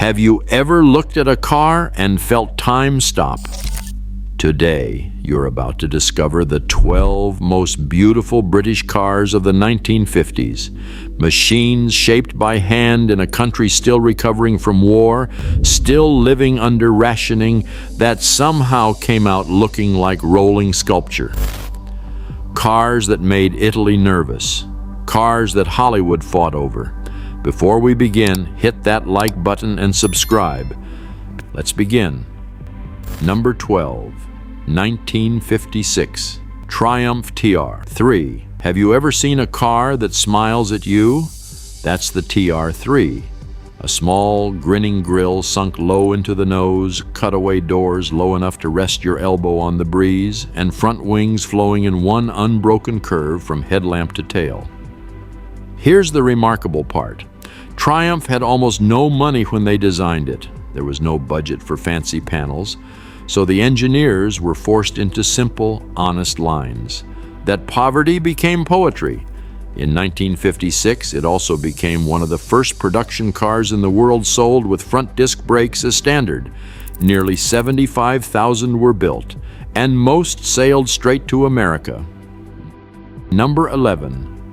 Have you ever looked at a car and felt time stop? Today, you're about to discover the 12 most beautiful British cars of the 1950s. Machines shaped by hand in a country still recovering from war, still living under rationing, that somehow came out looking like rolling sculpture. Cars that made Italy nervous. Cars that Hollywood fought over. Before we begin, hit that like button and subscribe. Let's begin. Number 12. 1956 Triumph TR3. Have you ever seen a car that smiles at you? That's the TR3. A small, grinning grille sunk low into the nose, cutaway doors low enough to rest your elbow on the breeze, and front wings flowing in one unbroken curve from headlamp to tail. Here's the remarkable part. Triumph had almost no money when they designed it. There was no budget for fancy panels. So the engineers were forced into simple, honest lines. That poverty became poetry. In 1956, it also became one of the first production cars in the world sold with front disc brakes as standard. Nearly 75,000 were built, and most sailed straight to America. Number 11,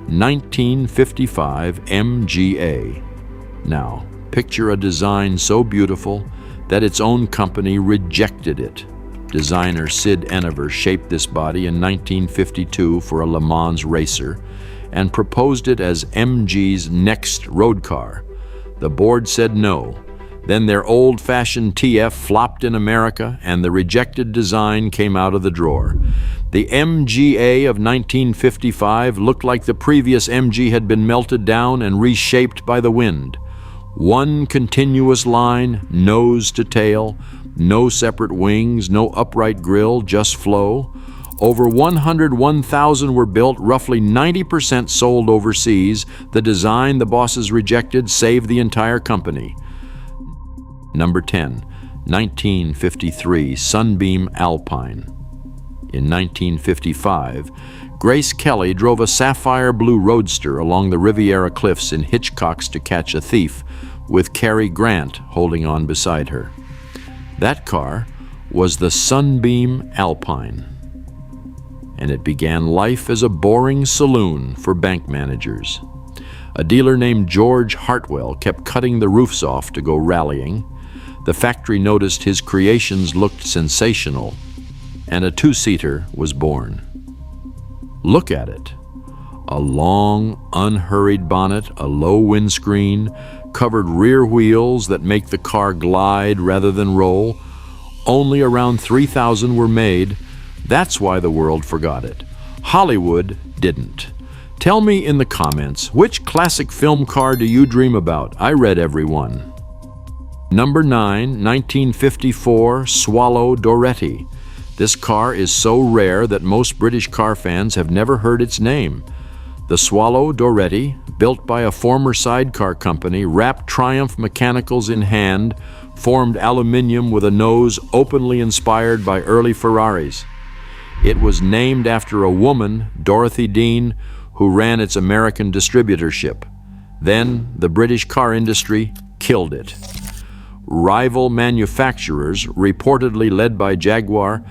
1955 MGA. Now, picture a design so beautiful that its own company rejected it. Designer Sid Enever shaped this body in 1952 for a Le Mans racer and proposed it as MG's next road car. The board said no. Then their old-fashioned TF flopped in America and the rejected design came out of the drawer. The MGA of 1955 looked like the previous MG had been melted down and reshaped by the wind. One continuous line, nose to tail, no separate wings, no upright grille, just flow. Over 101,000 were built, roughly 90% sold overseas. The design the bosses rejected saved the entire company. Number 10, 1953 Sunbeam Alpine. In 1955, Grace Kelly drove a sapphire blue roadster along the Riviera Cliffs in Hitchcock's To Catch a Thief, with Cary Grant holding on beside her. That car was the Sunbeam Alpine, and it began life as a boring saloon for bank managers. A dealer named George Hartwell kept cutting the roofs off to go rallying. The factory noticed his creations looked sensational, and a two-seater was born. Look at it. A long, unhurried bonnet, a low windscreen, covered rear wheels that make the car glide rather than roll. Only around 3,000 were made. That's why the world forgot it. Hollywood didn't. Tell me in the comments, which classic film car do you dream about? I read every one. Number 9, 1954 Swallow Doretti. This car is so rare that most British car fans have never heard its name. The Swallow Doretti, built by a former sidecar company, wrapped Triumph mechanicals in hand, formed aluminium with a nose openly inspired by early Ferraris. It was named after a woman, Dorothy Dean, who ran its American distributorship. Then the British car industry killed it. Rival manufacturers, reportedly led by Jaguar,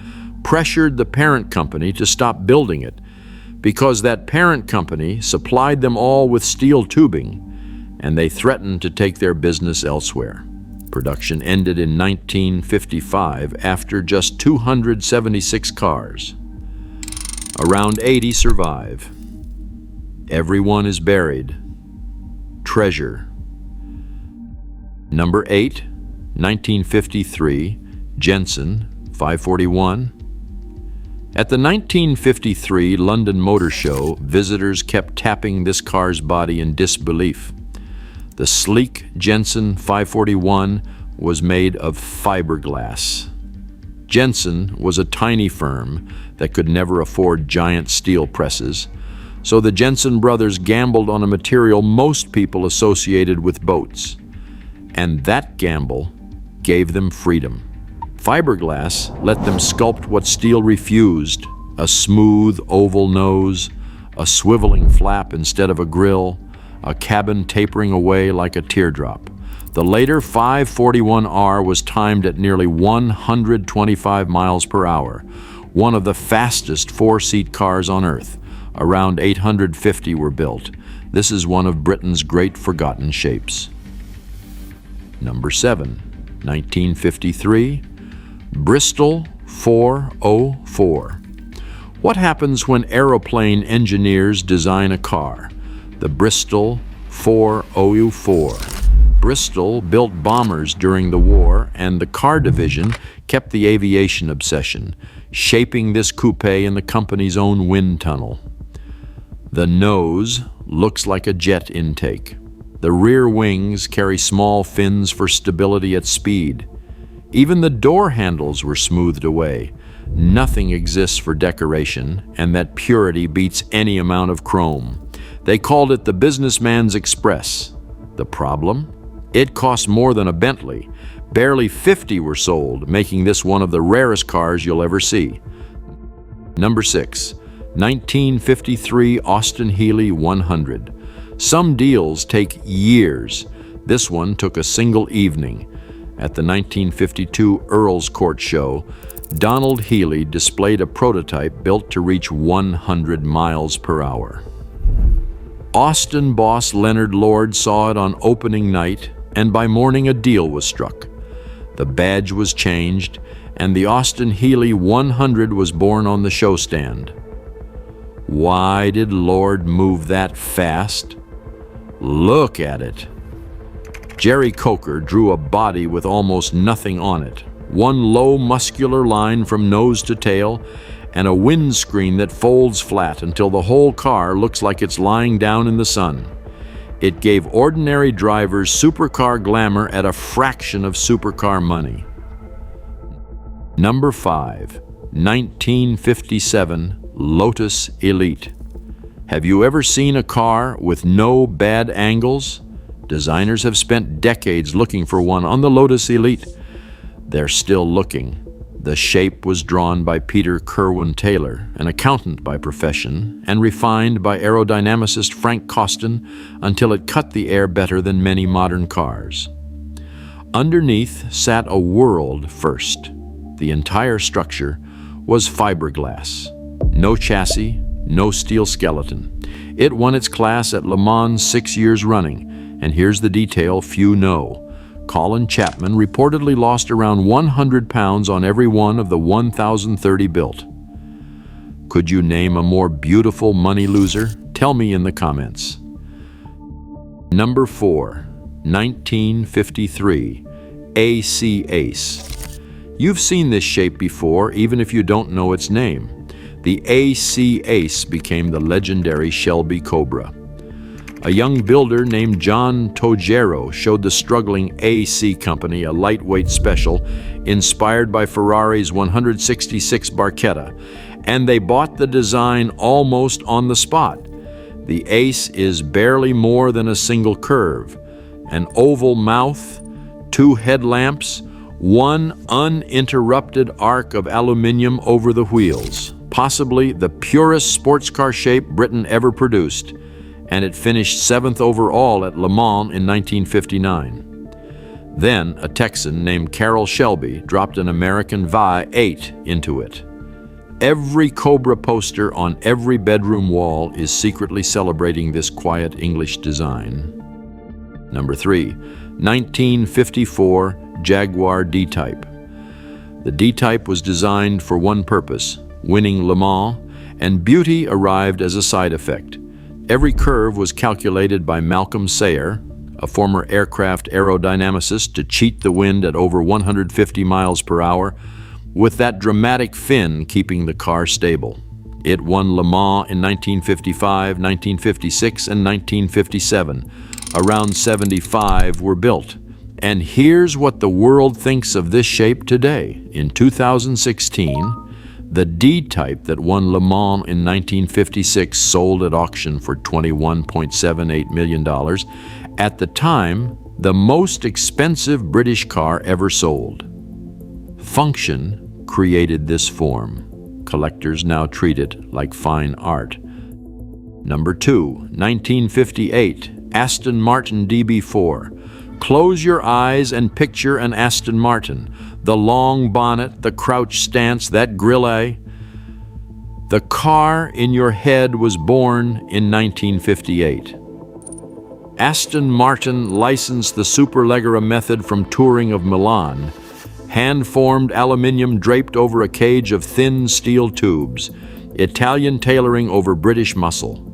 pressured the parent company to stop building it because that parent company supplied them all with steel tubing, and they threatened to take their business elsewhere. Production ended in 1955 after just 276 cars. Around 80 survive. Everyone is buried. Treasure. Number 8, 1953 Jensen 541. At the 1953 London Motor Show, visitors kept tapping this car's body in disbelief. The sleek Jensen 541 was made of fiberglass. Jensen was a tiny firm that could never afford giant steel presses, so the Jensen brothers gambled on a material most people associated with boats. And that gamble gave them freedom. Fiberglass let them sculpt what steel refused: a smooth oval nose, a swiveling flap instead of a grill, a cabin tapering away like a teardrop. The later 541R was timed at nearly 125 miles per hour, one of the fastest four-seat cars on Earth. Around 850 were built. This is one of Britain's great forgotten shapes. Number 7, 1953, Bristol 404. What happens when aeroplane engineers design a car? The Bristol 404. Bristol built bombers during the war, and the car division kept the aviation obsession, shaping this coupe in the company's own wind tunnel. The nose looks like a jet intake. The rear wings carry small fins for stability at speed. Even the door handles were smoothed away. Nothing exists for decoration, and that purity beats any amount of chrome. They called it the businessman's express. The problem? It cost more than a Bentley. Barely 50 were sold, making this one of the rarest cars you'll ever see. Number 6, 1953 Austin Healey 100. Some deals take years. This one took a single evening. At the 1952 Earl's Court Show, Donald Healey displayed a prototype built to reach 100 miles per hour. Austin boss Leonard Lord saw it on opening night, and by morning a deal was struck. The badge was changed, and the Austin Healey 100 was born on the show stand. Why did Lord move that fast? Look at it. Jerry Coker drew a body with almost nothing on it, one low muscular line from nose to tail, and a windscreen that folds flat until the whole car looks like it's lying down in the sun. It gave ordinary drivers supercar glamour at a fraction of supercar money. Number 5, 1957 Lotus Elite. Have you ever seen a car with no bad angles? Designers have spent decades looking for one on the Lotus Elite. They're still looking. The shape was drawn by Peter Kerwin Taylor, an accountant by profession, and refined by aerodynamicist Frank Costin until it cut the air better than many modern cars. Underneath sat a world first. The entire structure was fiberglass. No chassis, no steel skeleton. It won its class at Le Mans 6 years running, and here's the detail few know. Colin Chapman reportedly lost around 100 pounds on every one of the 1,030 built. Could you name a more beautiful money loser? Tell me in the comments. Number 4, 1953 AC Ace. You've seen this shape before, even if you don't know its name. The AC Ace became the legendary Shelby Cobra. A young builder named John Togero showed the struggling AC Company a lightweight special inspired by Ferrari's 166 Barchetta, and they bought the design almost on the spot. The Ace is barely more than a single curve, an oval mouth, 2 headlamps, one uninterrupted arc of aluminum over the wheels, possibly the purest sports car shape Britain ever produced, and it finished 7th overall at Le Mans in 1959. Then a Texan named Carroll Shelby dropped an American VI-8 into it. Every Cobra poster on every bedroom wall is secretly celebrating this quiet English design. Number 3, 1954 Jaguar D-Type. The D-Type was designed for one purpose, winning Le Mans, and beauty arrived as a side effect. Every curve was calculated by Malcolm Sayer, a former aircraft aerodynamicist, to cheat the wind at over 150 miles per hour, with that dramatic fin keeping the car stable. It won Le Mans in 1955, 1956, and 1957. Around 75 were built. And here's what the world thinks of this shape today. In 2016, the D-Type that won Le Mans in 1956 sold at auction for $21.78 million. At the time, the most expensive British car ever sold. Function created this form. Collectors now treat it like fine art. Number 2, 1958, Aston Martin DB4. Close your eyes and picture an Aston Martin. The long bonnet, the crouch stance, that grille. The car in your head was born in 1958. Aston Martin licensed the Superleggera method from touring of Milan, hand-formed aluminium draped over a cage of thin steel tubes, Italian tailoring over British muscle,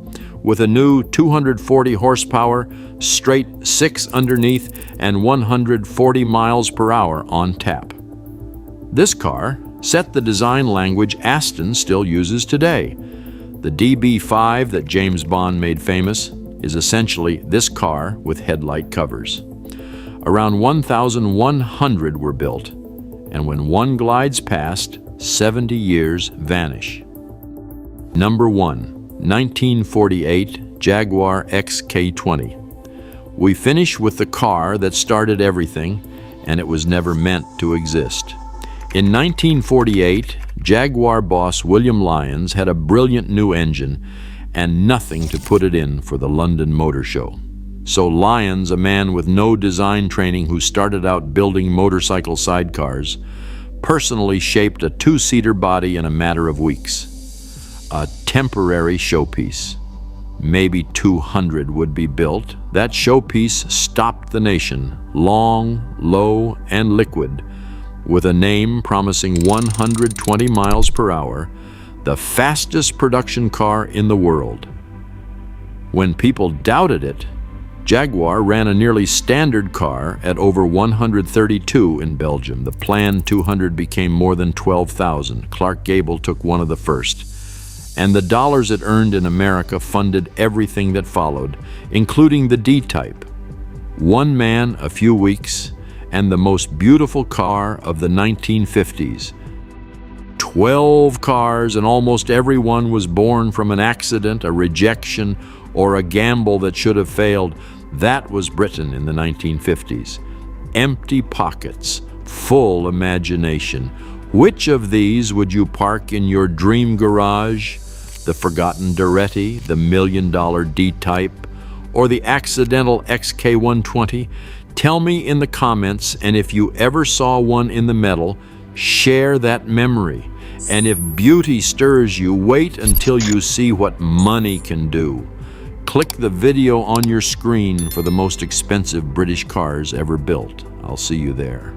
with a new 240 horsepower, straight 6 underneath, and 140 miles per hour on tap. This car set the design language Aston still uses today. The DB5 that James Bond made famous is essentially this car with headlight covers. Around 1,100 were built, and when one glides past, 70 years vanish. Number 1. 1948 Jaguar XK120. We finish with the car that started everything, and it was never meant to exist. In 1948, Jaguar boss William Lyons had a brilliant new engine and nothing to put it in for the London Motor Show. So Lyons, a man with no design training who started out building motorcycle sidecars, personally shaped a two-seater body in a matter of weeks. A temporary showpiece. Maybe 200 would be built. That showpiece stopped the nation, long, low, and liquid, with a name promising 120 miles per hour, the fastest production car in the world. When people doubted it, Jaguar ran a nearly standard car at over 132 in Belgium. The planned 200 became more than 12,000. Clark Gable took one of the first. And the dollars it earned in America funded everything that followed, including the D-Type. One man, a few weeks, and the most beautiful car of the 1950s. 12 cars, and almost every one was born from an accident, a rejection, or a gamble that should have failed. That was Britain in the 1950s. Empty pockets, full imagination. Which of these would you park in your dream garage? The forgotten Doretti, the $1 million D-Type, or the accidental XK120? Tell me in the comments, and if you ever saw one in the metal, share that memory. And if beauty stirs you, wait until you see what money can do. Click the video on your screen for the most expensive British cars ever built. I'll see you there.